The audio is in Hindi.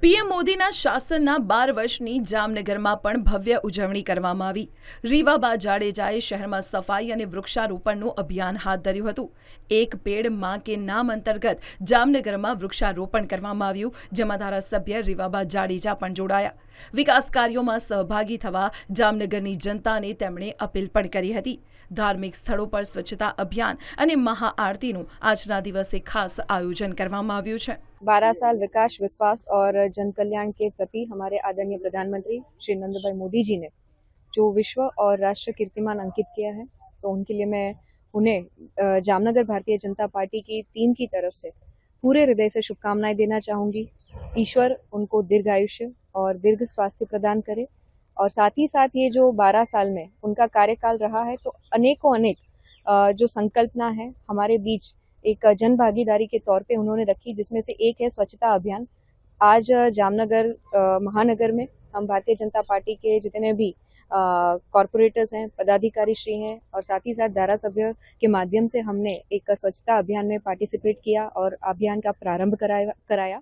પીએમ મોદીના શાસનના 12 વર્ષની જામનગરમાં પણ ભવ્ય ઉજવણી કરવામાં આવી। રીવાબા જાડેજાએ શહેરમાં સફાઈ અને વૃક્ષારોપણનું અભિયાન હાથ ધર્યું હતું। એક પેડ માં કે નામ અંતર્ગત જામનગરમાં વૃક્ષારોપણ કરવામાં આવ્યું, જેમાં ધારાસભ્ય રીવાબા જાડેજા પણ જોડાયા। વિકાસ કાર્યોમાં સહભાગી થવા જામનગરની જનતાને તેમણે અપીલ પણ કરી હતી। ધાર્મિક સ્થળો પર સ્વચ્છતા અભિયાન અને મહાઆરતીનું આજના દિવસે ખાસ આયોજन કરવામાં આવ્યું છે। 12 साल विकास, विश्वास और जन कल्याण के प्रति हमारे आदरणीय प्रधानमंत्री श्री नरेंद्र भाई मोदी जी ने जो विश्व और राष्ट्र कीर्तिमान अंकित किया है, तो उनके लिए मैं उन्हें जामनगर भारतीय जनता पार्टी की टीम की तरफ से पूरे हृदय से शुभकामनाएं देना चाहूँगी। ईश्वर उनको दीर्घ आयुष्य और दीर्घ स्वास्थ्य प्रदान करे, और साथ ही साथ ये जो 12 साल में उनका कार्यकाल रहा है, तो अनेकों अनेक जो संकल्पना है हमारे बीच एक जन भागीदारी के तौर पे उन्होंने रखी, जिसमें से एक है स्वच्छता अभियान। आज जामनगर महानगर में हम भारतीय जनता पार्टी के जितने भी कॉरपोरेटर्स हैं, पदाधिकारी श्री हैं, और साथ ही साथ धारासभ्य के माध्यम से हमने एक स्वच्छता अभियान में पार्टिसिपेट किया और अभियान का प्रारंभ कराया।